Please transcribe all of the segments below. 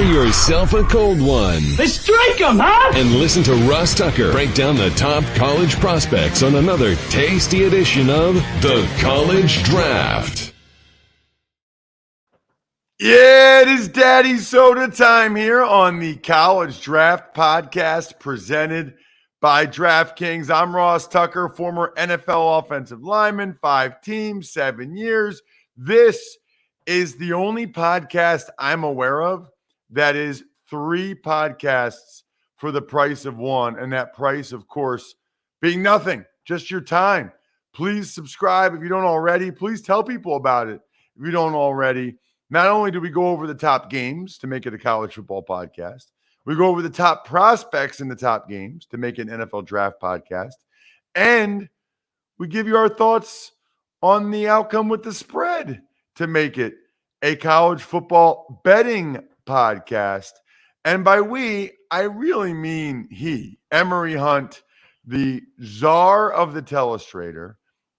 yourself a cold one. Let's strike 'em, huh? And listen to Ross Tucker break down the top college prospects on another tasty edition of The College Draft. Yeah, it is Daddy Soda time here on the College Draft Podcast presented by DraftKings. I'm Ross Tucker, former NFL offensive lineman, 5 teams, 7 years. This is the only podcast I'm aware of that is 3 podcasts for the price of one, and that price, of course, being nothing, just your time. Please subscribe if you don't already. Please tell people about it if you don't already. Not only do we go over the top games to make it a college football podcast, we go over the top prospects in the top games to make it an NFL draft podcast, and we give you our thoughts on the outcome with the spread to make it a college football betting podcast. And by we, I really mean he, Emory Hunt, the czar of the telestrator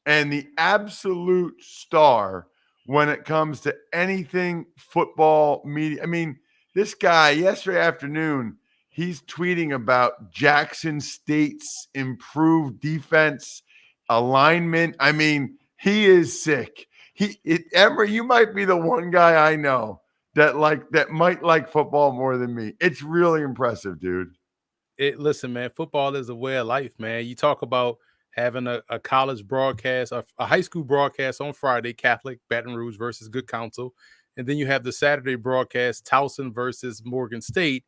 and the absolute star when it comes to anything football media. I mean, this guy yesterday afternoon, he's tweeting about Jackson State's improved defense alignment. I mean, he is sick. Emory, you might be the one guy I know that might like football more than me. It's really impressive, dude. Listen, man, football is a way of life, man. You talk about having a college broadcast, a high school broadcast on Friday, Catholic, Baton Rouge versus Good Counsel. And then you have the Saturday broadcast, Towson versus Morgan State.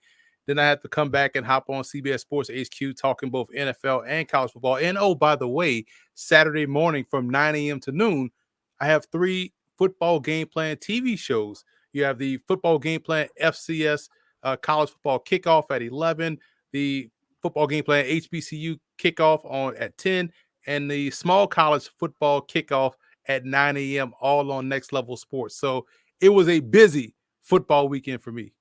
Then I had to come back and hop on CBS Sports HQ talking both NFL and college football. And, oh, by the way, Saturday morning from 9 a.m. to noon, I have 3 football game plan TV shows. You have the football game plan FCS college football kickoff at 11, the football game plan HBCU kickoff at 10, and the small college football kickoff at 9 a.m. all on Next Level Sports. So it was a busy football weekend for me.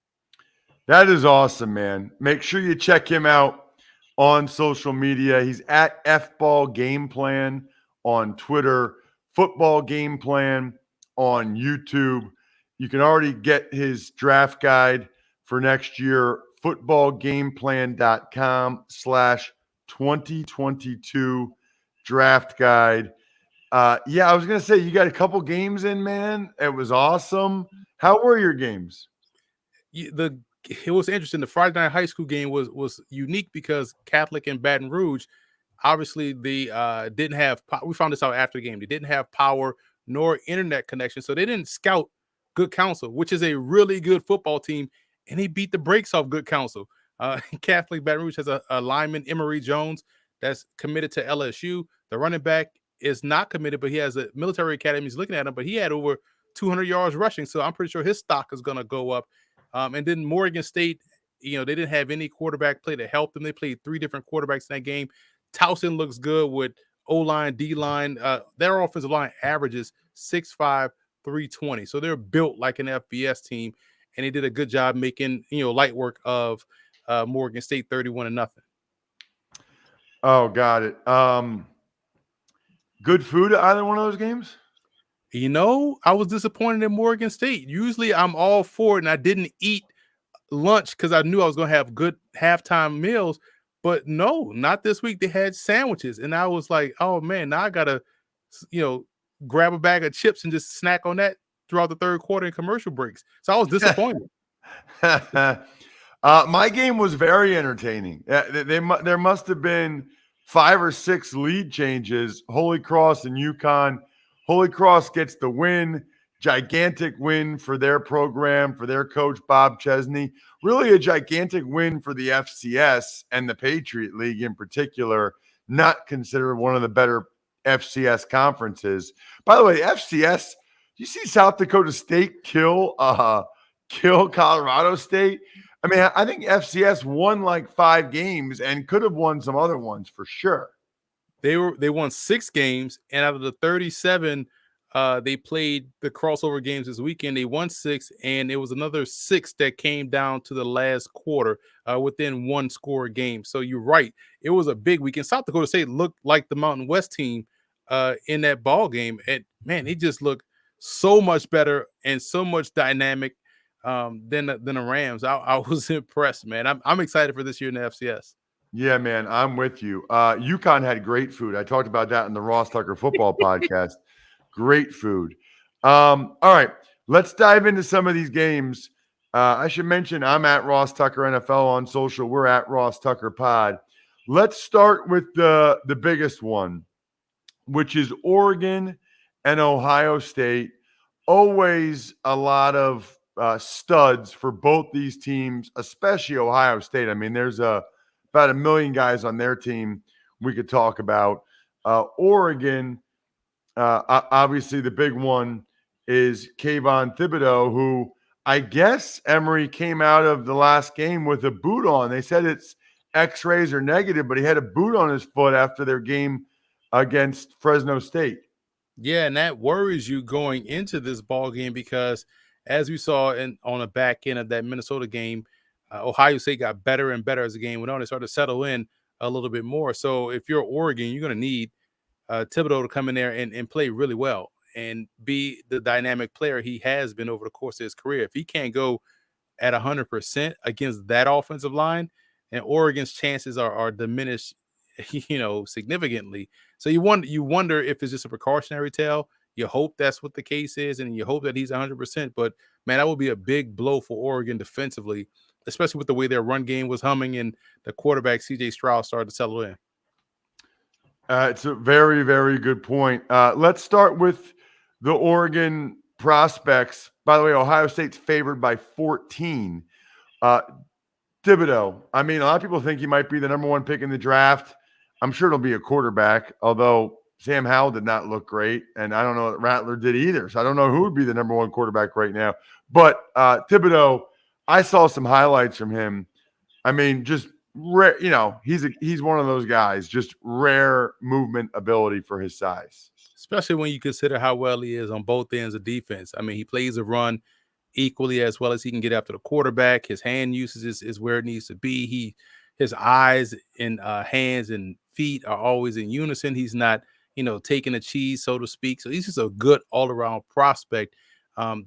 That is awesome, man. Make sure you check him out on social media. He's at FBall Game Plan on Twitter, Football Game Plan on YouTube. You can already get his draft guide for next year, footballgameplan.com/2022 draft guide. Yeah, I was going to say, you got a couple games in, man. It was awesome. How were your games? It was interesting. The Friday night high school game was unique because Catholic and Baton Rouge, obviously they didn't have – we found this out after the game. They didn't have power nor internet connection, so they didn't scout Good Counsel, which is a really good football team, and he beat the brakes off Good Counsel. Catholic Baton Rouge has a lineman, Emory Jones, that's committed to LSU. The running back is not committed, but he has a military academy. He's looking at him, but he had over 200 yards rushing, so I'm pretty sure his stock is going to go up. And then Morgan State, they didn't have any quarterback play to help them. They played 3 different quarterbacks in that game. Towson looks good with O-line, D-line. Their offensive line averages 6'5", 320. So they're built like an FBS team, and they did a good job making, light work of Morgan State 31-0. Oh, got it. Good food at either one of those games? I was disappointed in Morgan State. Usually I'm all for it, and I didn't eat lunch because I knew I was going to have good halftime meals. But no, not this week. They had sandwiches, and I was like, oh, man, now I got to, grab a bag of chips and just snack on that throughout the third quarter in commercial breaks. So I was disappointed. My game was very entertaining. There must have been 5 or 6 lead changes. Holy Cross and UConn. Holy Cross gets the win. Gigantic win for their program, for their coach, Bob Chesney. Really a gigantic win for the FCS and the Patriot League in particular, not considered one of the better FCS conferences. By the way, FCS, you see South Dakota State kill Colorado State? I mean, I think FCS won like 5 games and could have won some other ones for sure. They won 6 games, and out of the 37 they played the crossover games this weekend, they won 6, and it was another 6 that came down to the last quarter within 1 score game. So you're right. It was a big weekend. South Dakota State looked like the Mountain West team in that ball game. And, man, they just looked so much better and so much dynamic. than the Rams. I was impressed, man. I'm excited for this year in the FCS. Yeah, man, I'm with you. UConn had great food. I talked about that in the Ross Tucker football podcast. Great food. All right, let's dive into some of these games. I should mention I'm at Ross Tucker NFL on social. We're at Ross Tucker Pod. Let's start with the biggest one, which is Oregon and Ohio State. Always a lot of studs for both these teams, especially Ohio State. I mean, there's about 1 million guys on their team we could talk about. Oregon, obviously, the big one is Kayvon Thibodeau, who I guess Emory came out of the last game with a boot on. They said it's X-rays are negative, but he had a boot on his foot after their game against Fresno State. Yeah, and that worries you going into this ball game because, as we saw on the back end of that Minnesota game, Ohio State got better and better as the game went on. They started to settle in a little bit more. So if you're Oregon, you're going to need Thibodeau to come in there and play really well and be the dynamic player he has been over the course of his career. If he can't go at 100% against that offensive line, and Oregon's chances are diminished, significantly. So you wonder if it's just a precautionary tale. You hope that's what the case is, and you hope that he's 100%. But man, that would be a big blow for Oregon defensively, especially with the way their run game was humming and the quarterback C.J. Stroud started to settle in. It's a very, very good point. Let's start with the Oregon prospects. By the way, Ohio State's favored by 14. Thibodeau, I mean, a lot of people think he might be the number one pick in the draft. I'm sure it'll be a quarterback, although Sam Howell did not look great, and I don't know that Rattler did either. So I don't know who would be the number one quarterback right now. But Thibodeau, I saw some highlights from him. I mean, just rare, he's one of those guys, just rare movement ability for his size. Especially when you consider how well he is on both ends of defense. I mean, he plays a run equally as well as he can get after the quarterback. His hand usage is where it needs to be. His eyes and hands and feet are always in unison. He's not, taking a cheese, so to speak. So he's just a good all-around prospect.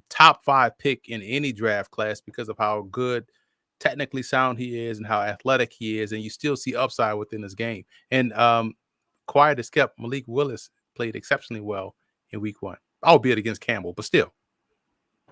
Top 5 pick in any draft class because of how good, technically sound he is and how athletic he is. And you still see upside within his game. And quiet as kept, Malik Willis played exceptionally well in week 1, albeit against Campbell, but still.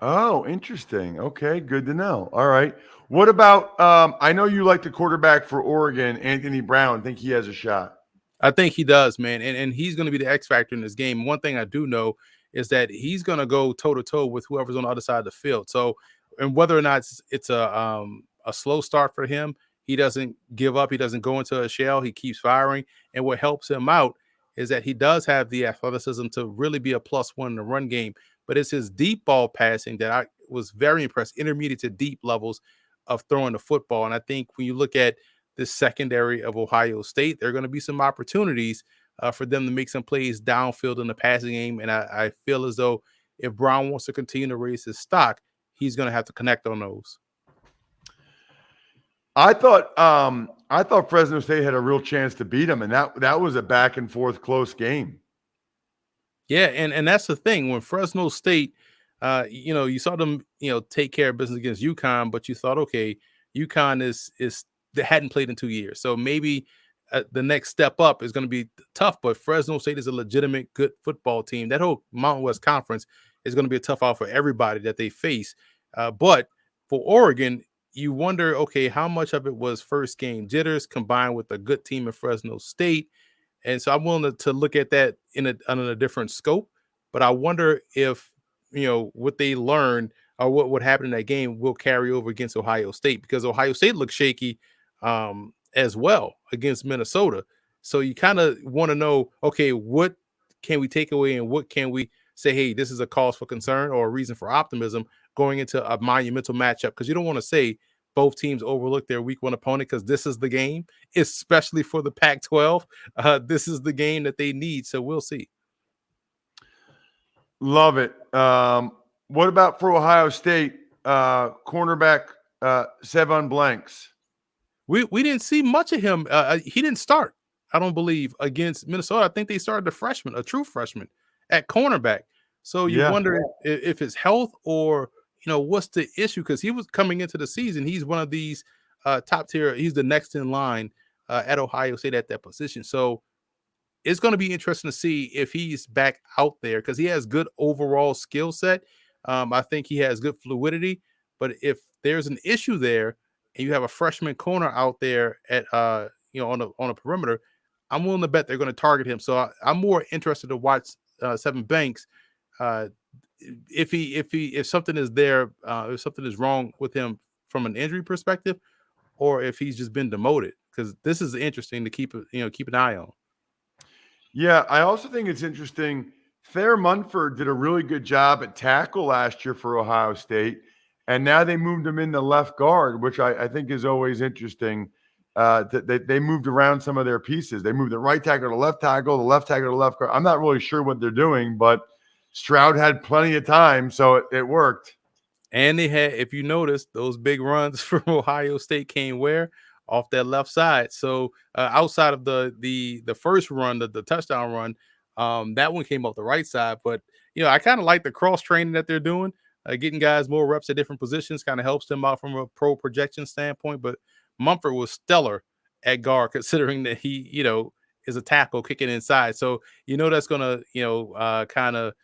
Oh, interesting. Okay, good to know. All right. What about I know you like the quarterback for Oregon, Anthony Brown. Think he has a shot? I think he does, man. And he's going to be the X factor in this game. One thing I do know is that he's going to go toe-to-toe with whoever's on the other side of the field. So, and whether or not it's a slow start for him, he doesn't give up. He doesn't go into a shell. He keeps firing. And what helps him out is that he does have the athleticism to really be a +1 in the run game. But it's his deep ball passing that I was very impressed, intermediate to deep levels of throwing the football. And I think when you look at the secondary of Ohio State, there are going to be some opportunities for them to make some plays downfield in the passing game. And I feel as though if Brown wants to continue to raise his stock, he's going to have to connect on those. I thought Fresno State had a real chance to beat him, and that was a back and forth close game. Yeah, and that's the thing. When Fresno State, you saw them, take care of business against UConn, but you thought, okay, UConn is they hadn't played in 2 years, so maybe the next step up is going to be tough. But Fresno State is a legitimate good football team. That whole Mountain West Conference is going to be a tough out for everybody that they face. But for Oregon, you wonder, okay, how much of it was first game jitters combined with a good team in Fresno State? And so I'm willing to look at that in a different scope. But I wonder if, what they learned or what happened in that game will carry over against Ohio State, because Ohio State looked shaky as well against Minnesota. So you kind of want to know, okay, what can we take away and what can we say, hey, this is a cause for concern or a reason for optimism going into a monumental matchup? Because you don't want to say both teams overlook their week 1 opponent, because this is the game, especially for the Pac-12. This is the game that they need. So we'll see. Love it. What about for Ohio State cornerback Sevon Blanks? We didn't see much of him. He didn't start, I don't believe, against Minnesota. I think they started a true freshman at cornerback. So you wonder if it's health or what's the issue? Because he was coming into the season, he's one of these top tier. He's the next in line at Ohio State at that position. So it's going to be interesting to see if he's back out there because he has good overall skill set. I think he has good fluidity, but if there's an issue there and you have a freshman corner out there at on a perimeter, I'm willing to bet they're going to target him. So I'm more interested to watch Seven Banks. Uh, if something is there, if something is wrong with him from an injury perspective, or if he's just been demoted, because this is interesting to keep an eye on. Yeah, I also think it's interesting. Thayer Munford did a really good job at tackle last year for Ohio State, and now they moved him into left guard, which I think is always interesting. They moved around some of their pieces. They moved the right tackle to left tackle, the left tackle to left guard. I'm not really sure what they're doing, but Stroud had plenty of time, so it worked. And they had, if you notice, those big runs from Ohio State came where? Off that left side. So outside of the first run, the touchdown run, that one came off the right side. But I kind of like the cross training that they're doing, getting guys more reps at different positions, kind of helps them out from a pro projection standpoint. But Mumford was stellar at guard, considering that he is a tackle kicking inside. So that's gonna kind of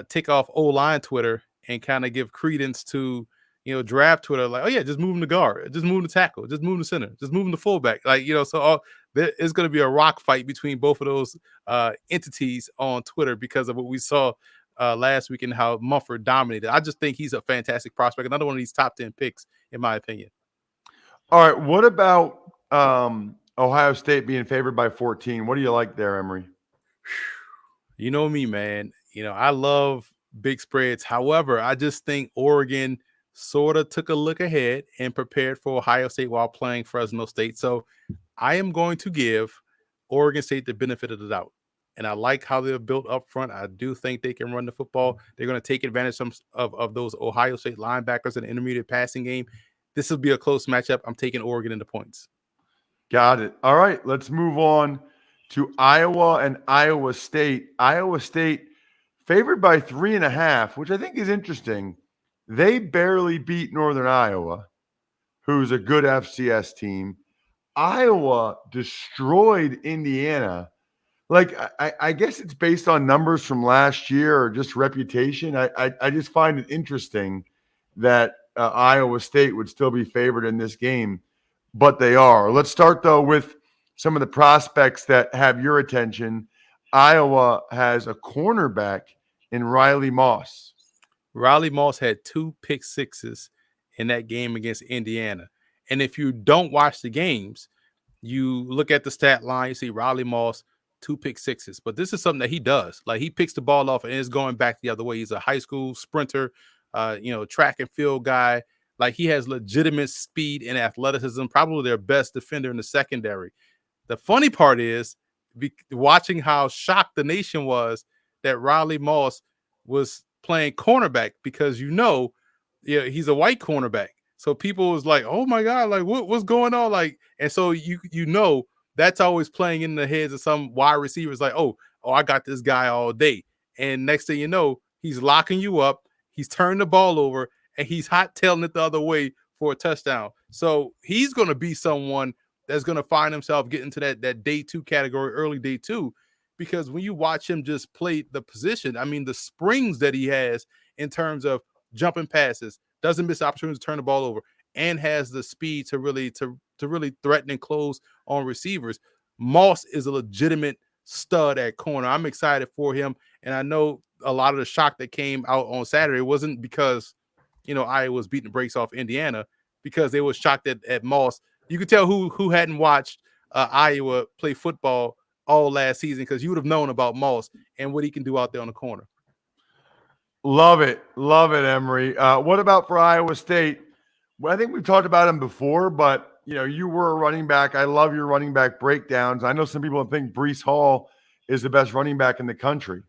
tick off O-line Twitter and kind of give credence to draft Twitter, like, oh yeah, just move him to guard, just move him to tackle, just move him to center, just move him to fullback, like so there is going to be a rock fight between both of those entities on Twitter because of what we saw last week and how Mumford dominated. I just think he's a fantastic prospect, another one of these top 10 picks in my opinion. All right, what about Ohio State being favored by 14? What do you like there, Emory? You know me, man. I love big spreads. However, I just think Oregon sort of took a look ahead and prepared for Ohio State while playing Fresno State. So I am going to give Oregon State the benefit of the doubt. And I like how they're built up front. I do think they can run the football. They're going to take advantage of those Ohio State linebackers in the intermediate passing game. This will be a close matchup. I'm taking Oregon into points. Got it. All right, let's move on to Iowa and Iowa State. Iowa State favored by 3.5, which I think is interesting. They barely beat Northern Iowa, who's a good FCS team. Iowa destroyed Indiana. Like, I guess it's based on numbers from last year or just reputation. I just find it interesting that Iowa State would still be favored in this game, but they are. Let's start, though, with some of the prospects that have your attention. Iowa has a cornerback in Riley Moss. Riley Moss had 2 pick sixes in that game against Indiana. And if you don't watch the games, you look at the stat line, you see Riley Moss, 2 pick sixes. But this is something that he does. Like, he picks the ball off and is going back the other way. He's a high school sprinter, track and field guy. Like, he has legitimate speed and athleticism, probably their best defender in the secondary. The funny part is watching how shocked the nation was that Riley Moss was playing cornerback because he's a white cornerback. So people was like, oh my God, like what's going on? Like, and so that's always playing in the heads of some wide receivers, like, oh, I got this guy all day. And next thing you know, he's locking you up, he's turning the ball over, and he's hot tailing it the other way for a touchdown. So he's gonna be someone that's gonna find himself getting to that day 2 category, early day 2. Because when you watch him just play the position, I mean, the springs that he has in terms of jumping passes, doesn't miss opportunities to turn the ball over, and has the speed to really threaten and close on receivers. Moss is a legitimate stud at corner. I'm excited for him, and I know a lot of the shock that came out on Saturday wasn't because Iowa was beating the brakes off Indiana, because they were shocked at Moss. You could tell who hadn't watched Iowa play football all last season, because you would have known about Moss and what he can do out there on the corner. Love it, Emory. What about for Iowa State? Well, I think we've talked about him before, but you were a running back. I love your running back breakdowns. I know some people think Breece Hall is the best running back in the country.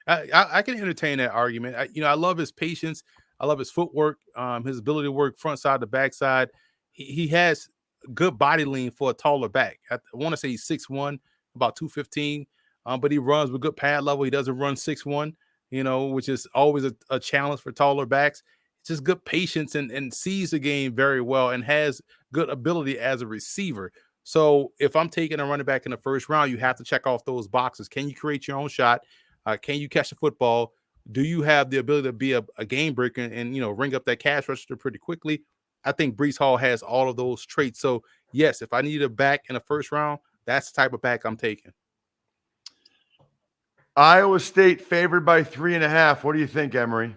I can entertain that argument. I love his patience. I love his footwork, his ability to work front side to back side. He has good body lean for a taller back. I want to say he's 6'1", about 215, but he runs with good pad level. He doesn't run 6'1", which is always a challenge for taller backs. just good patience and sees the game very well and has good ability as a receiver. So if I'm taking a running back in the first round, you have to check off those boxes. Can you create your own shot? Can you catch the football? Do you have the ability to be a game breaker and ring up that cash register pretty quickly? I think Brees Hall has all of those traits. So yes, if I need a back in the first round, that's the type of back I'm taking. Iowa State favored by 3.5. What do you think, Emory?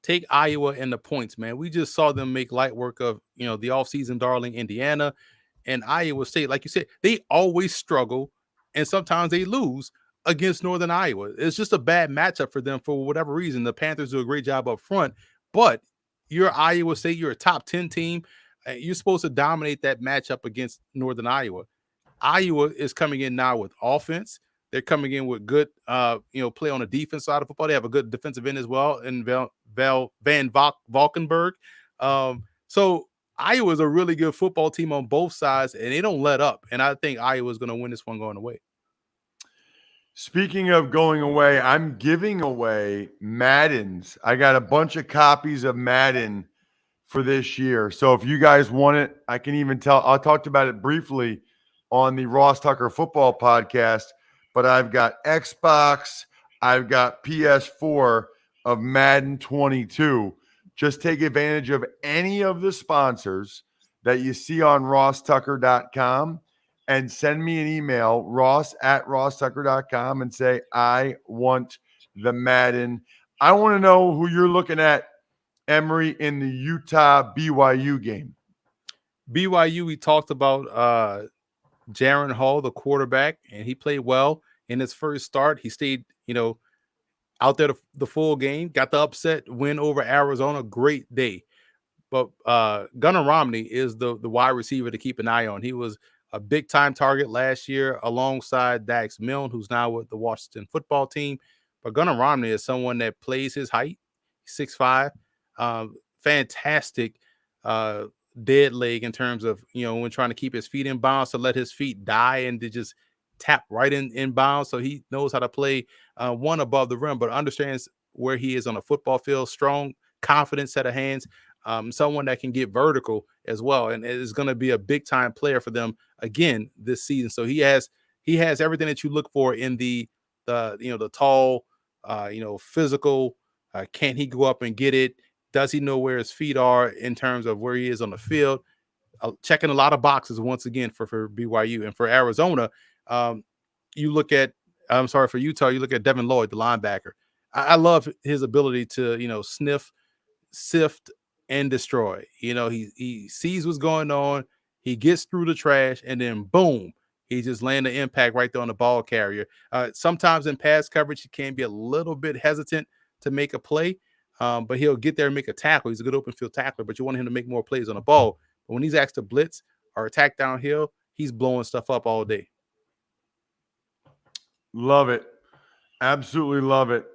Take Iowa and the points, man. We just saw them make light work of the offseason darling Indiana. And Iowa State, like you said, they always struggle and sometimes they lose against Northern Iowa. It's just a bad matchup for them for whatever reason. The Panthers do a great job up front, but you're Iowa State, you're a top 10 team. You're supposed to dominate that matchup against Northern Iowa. Iowa is coming in now with offense. They're coming in with good, play on the defense side of football. They have a good defensive end as well in Van Valkenburg. So Iowa is a really good football team on both sides, and they don't let up. And I think Iowa is going to win this one going away. Speaking of going away, I'm giving away Maddens. I got a bunch of copies of Madden for this year. So if you guys want it, I can even I talked about it briefly on the Ross Tucker Football Podcast, but I've got Xbox, I've got PS4 of Madden 22. Just take advantage of any of the sponsors that you see on rosstucker.com and send me an email, ross@rosstucker.com, and say, I want the Madden. I want to know who you're looking at, Emory, in the Utah BYU game. BYU, we talked about Jaron Hall, the quarterback, and he played well in his first start. He stayed, out there the full game, got the upset win over Arizona. Great day. But Gunnar Romney is the wide receiver to keep an eye on. He was a big-time target last year alongside Dax Milne, who's now with the Washington football team. But Gunnar Romney is someone that plays his height, 6'5", fantastic dead leg in terms of, when trying to keep his feet in bounds, to let his feet die and to just tap right in bounds. So he knows how to play one above the rim, but understands where he is on a football field. Strong, confident set of hands. Someone that can get vertical as well, and it is going to be a big time player for them again this season. So he has everything that you look for in the tall, physical. Can he go up and get it? Does he know where his feet are in terms of where he is on the field? Checking a lot of boxes once again for BYU. And for Arizona, you look at, I'm sorry, for Utah, you look at Devin Lloyd, the linebacker. I love his ability to, sniff, sift, and destroy. He sees what's going on. He gets through the trash, and then boom, he just lands the impact right there on the ball carrier. Sometimes in pass coverage, he can be a little bit hesitant to make a play, but he'll get there and make a tackle. He's a good open field tackler, but you want him to make more plays on the ball. But when he's asked to blitz or attack downhill, he's blowing stuff up all day. Love it. Absolutely love it.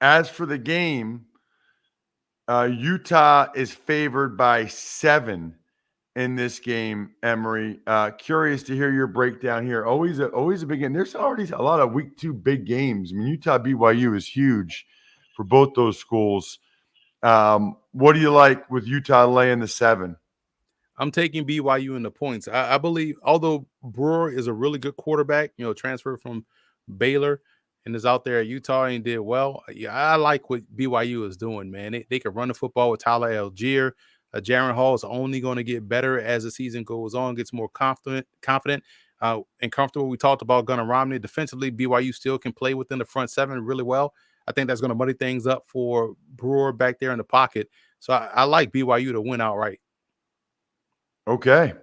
As for the game, Utah is favored by 7 in this game, Emory. Curious to hear your breakdown here. Always a big game. There's already a lot of week 2 big games. I mean, Utah BYU is huge for both those schools. What do you like with Utah laying the 7? I'm taking BYU in the points. I believe, although Brewer is a really good quarterback, transferred from Baylor and is out there at Utah and did well. Yeah, I like what BYU is doing, man. They can run the football with Tyler Algier. Jaron Hall is only going to get better as the season goes on, gets more confident, and comfortable. We talked about Gunnar Romney. Defensively, BYU still can play within the front 7 really well. I think that's going to muddy things up for Brewer back there in the pocket. So I like BYU to win outright. Okay.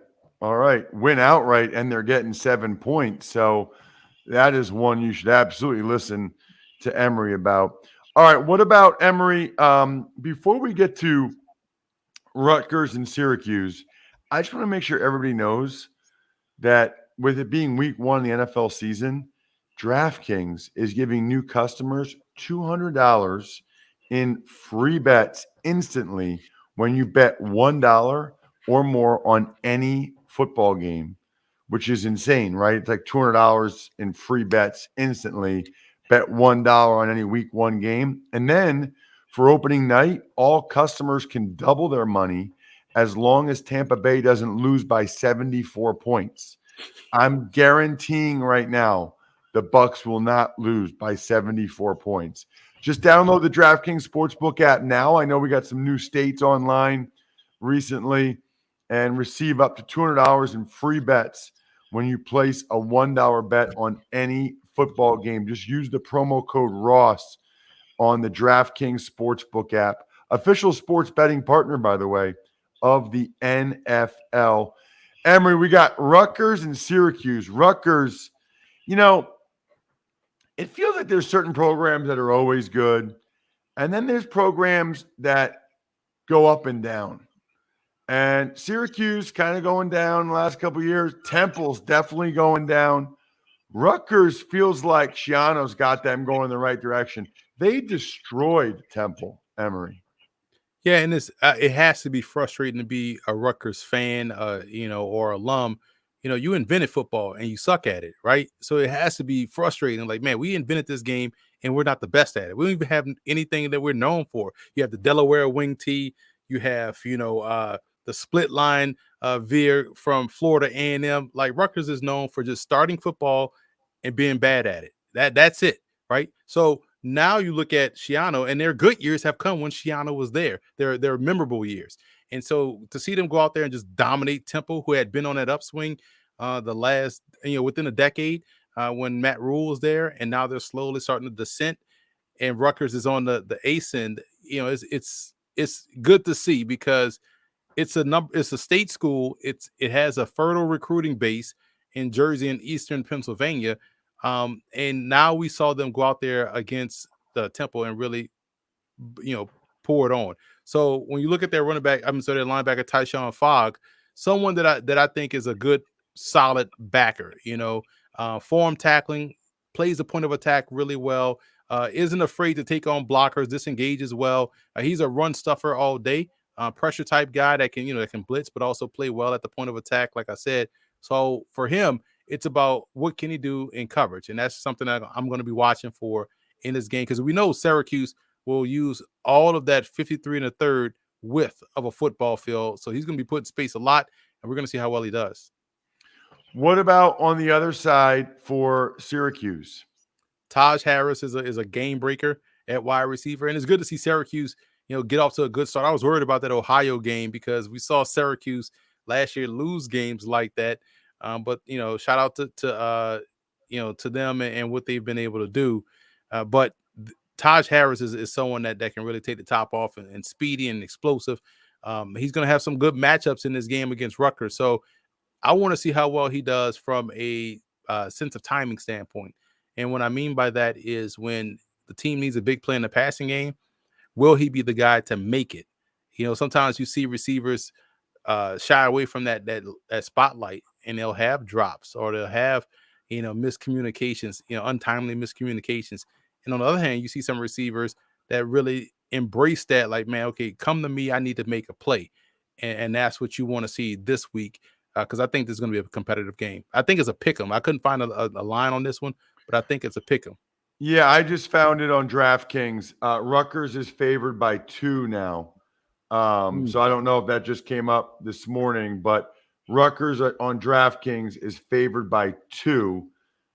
All right. Win outright, and they're getting 7 points. So that is one you should absolutely listen to Emory about. All right. What about Emory? Before we get to Rutgers and Syracuse, I just want to make sure everybody knows that with it being week 1 in the NFL season, DraftKings is giving new customers $200 in free bets instantly when you bet $1 or more on any football game, which is insane, right? It's like $200 in free bets instantly. Bet $1 on any week 1 game. And then For opening night, all customers can double their money as long as Tampa Bay doesn't lose by 74 points. I'm guaranteeing right now the Bucks will not lose by 74 points. Just download the DraftKings Sportsbook app now. I know we got some new states online recently, and receive up to $200 in free bets when you place a $1 bet on any football game. Just use the promo code Ross on the DraftKings Sportsbook app, official sports betting partner, by the way, of the NFL. Emory, we got Rutgers and Syracuse. Rutgers, it feels like there's certain programs that are always good, and then there's programs that go up and down. And Syracuse kind of going down the last couple of years. Temple's definitely going down. Rutgers feels like Schiano's got them going in the right direction. They destroyed Temple, Emory. Yeah, and it has to be frustrating to be a Rutgers fan, or alum. You invented football and you suck at it, right? So it has to be frustrating. Like, man, we invented this game and we're not the best at it. We don't even have anything that we're known for. You have the Delaware wing tee. You have, the split line veer from Florida A&M. Like, Rutgers is known for just starting football and being bad at it. That's it, right? So now you look at Schiano, and their good years have come when Schiano was there. They're memorable years. And so to see them go out there and just dominate Temple, who had been on that upswing the last, within a decade when Matt Rule was there, and now they're slowly starting to descent, and Rutgers is on the ascend. It's good to see, because it's a state school. It has a fertile recruiting base in Jersey and Eastern Pennsylvania. And now we saw them go out there against the Temple and really, pour it on. So when you look at their running back, their linebacker Tyshawn Fogg, someone that I think is a good, solid backer. Form tackling, plays the point of attack really well. Isn't afraid to take on blockers, disengages well. He's a run stuffer all day. Pressure type guy that can blitz, but also play well at the point of attack, like I said. So for him, it's about what can he do in coverage, and that's something that I'm going to be watching for in this game, because we know Syracuse will use all of that 53 and a third width of a football field. So he's going to be put in space a lot, and we're going to see how well he does. What about on the other side for Syracuse? Taj Harris is a game breaker at wide receiver, and it's good to see Syracuse, get off to a good start. I was worried about that Ohio game because we saw Syracuse last year lose games like that. But shout out to them and what they've been able to do. But Taj Harris is someone that can really take the top off, and speedy and explosive. He's going to have some good matchups in this game against Rutgers. So I want to see how well he does from a sense of timing standpoint. And what I mean by that is, when the team needs a big play in the passing game, will he be the guy to make it? Sometimes you see receivers shy away from that spotlight, and they'll have drops, or they'll have miscommunications, untimely miscommunications. And on the other hand, you see some receivers that really embrace that, like, man, okay, come to me, I need to make a play. And that's what you want to see this week, because I think this is going to be a competitive game. I think it's a pick 'em. I couldn't find a line on this one, but I think it's a pick 'em. Yeah, I just found it on DraftKings. Rutgers is favored by 2 now. So I don't know if that just came up this morning, but Rutgers on DraftKings is favored by 2.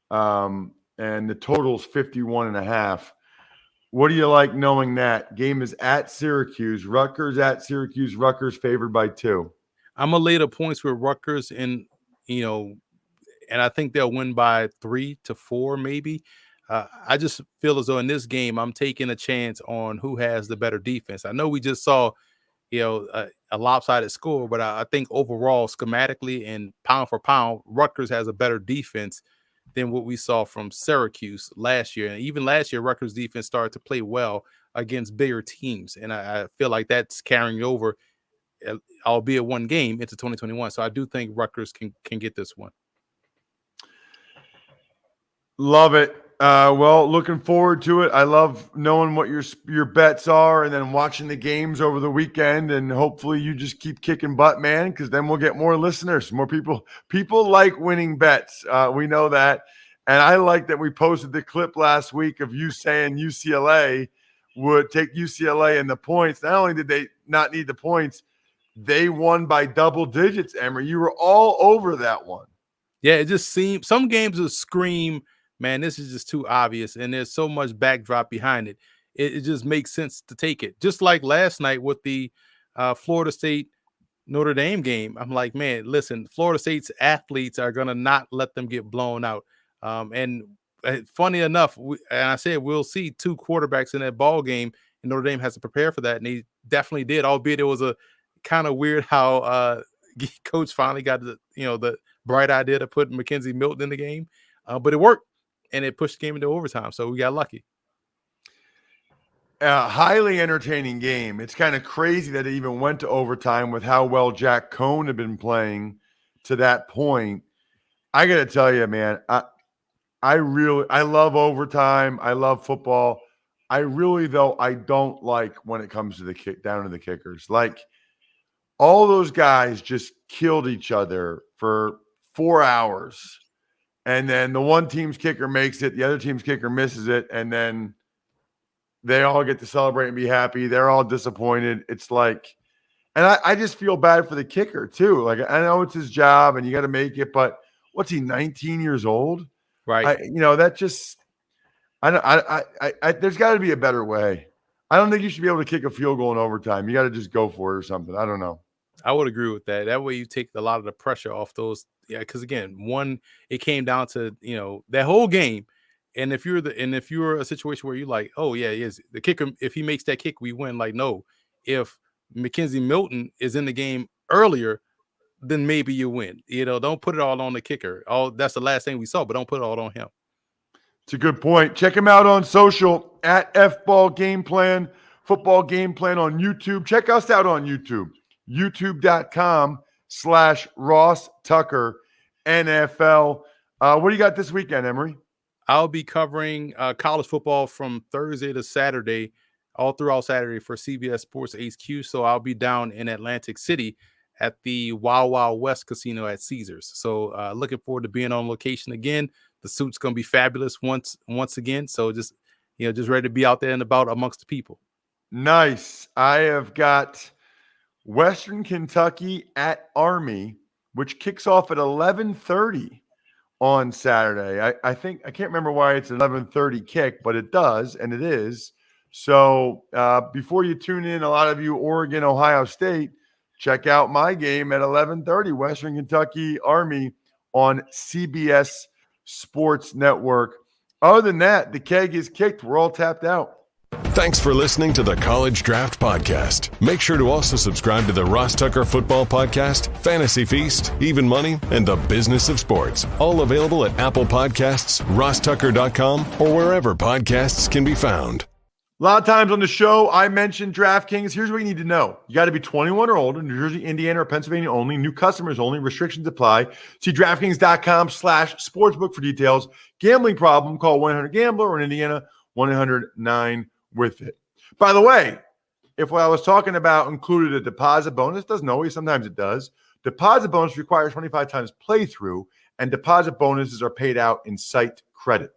And the total's 51.5. What do you like knowing that? Game is at Syracuse. Rutgers at Syracuse. Rutgers favored by 2. I'm gonna lay the points with Rutgers, and I think they'll win by 3 to 4, maybe. I just feel as though in this game, I'm taking a chance on who has the better defense. I know we just saw, a lopsided score, but I think overall, schematically and pound for pound, Rutgers has a better defense than what we saw from Syracuse last year. And even last year, Rutgers defense started to play well against bigger teams. And I feel like that's carrying over, albeit one game, into 2021. So I do think Rutgers can get this one. Love it. Well, looking forward to it. I love knowing what your bets are, and then watching the games over the weekend. And hopefully you just keep kicking butt, man, because then we'll get more listeners, more people. People like winning bets. We know that. And I like that we posted the clip last week of you saying UCLA would take UCLA and the points. Not only did they not need the points, they won by double digits, Emory. You were all over that one. Yeah, it just seemed some games will scream, man, this is just too obvious, and there's so much backdrop behind it. It just makes sense to take it. Just like last night with the Florida State Notre Dame game. I'm like, man, listen, Florida State's athletes are going to not let them get blown out. And funny enough, and I said we'll see two quarterbacks in that ball game, and Notre Dame has to prepare for that, and he definitely did. Albeit it was a kind of weird how coach finally got the bright idea to put Mackenzie Milton in the game, but it worked, and it pushed the game into overtime. So we got lucky. A highly entertaining game. It's kind of crazy that it even went to overtime with how well Jack Cohn had been playing to that point. I got to tell you, man, I love overtime. I love football. I don't like when it comes to the kick down to the kickers. Like all those guys just killed each other for 4 hours. And then the one team's kicker makes it, the other team's kicker misses it, and then they all get to celebrate and be happy. They're all disappointed. It's like, and I just feel bad for the kicker too. Like I know it's his job and you got to make it, but what's he, 19 years old? Right. That just, there's got to be a better way. I don't think you should be able to kick a field goal in overtime. You got to just go for it or something. I don't know. I would agree with that. That way you take a lot of the pressure off those. Yeah, because again, it came down to that whole game. And if you're a situation where you're like, oh yeah, he is the kicker. If he makes that kick, we win. Like no, if Mackenzie Milton is in the game earlier, then maybe you win. Don't put it all on the kicker. That's the last thing we saw, but don't put it all on him. It's a good point. Check him out on social at FBall Game Plan, Football Game Plan on YouTube. Check us out on YouTube, youtube.com/Ross Tucker NFL. What do you got this weekend, Emory? I'll be covering college football from Thursday to Saturday, all throughout Saturday for CBS Sports HQ. So I'll be down in Atlantic City at the Wild Wild West Casino at Caesars. So looking forward to being on location again. The suit's going to be fabulous once again. So just ready to be out there and about amongst the people. Nice. I have got Western Kentucky at Army, which kicks off at 11:30 on Saturday. I think I can't remember why it's an 11:30 kick, but it does, and it is. So before you tune in, a lot of you Oregon, Ohio State, check out my game at 11:30, Western Kentucky Army on CBS Sports Network. Other than that, the keg is kicked. We're all tapped out. Thanks for listening to the College Draft Podcast. Make sure to also subscribe to the Ross Tucker Football Podcast, Fantasy Feast, Even Money, and The Business of Sports. All available at Apple Podcasts, rosstucker.com, or wherever podcasts can be found. A lot of times on the show, I mentioned DraftKings. Here's what you need to know. You got to be 21 or older, New Jersey, Indiana, or Pennsylvania only. New customers only. Restrictions apply. See DraftKings.com/sportsbook for details. Gambling problem, call 1-800-GAMBLER, or in Indiana, 1-800-9-WITH-IT. By the way, if what I was talking about included a deposit bonus, doesn't always, sometimes it does. Deposit bonus requires 25 times playthrough, and deposit bonuses are paid out in site credit.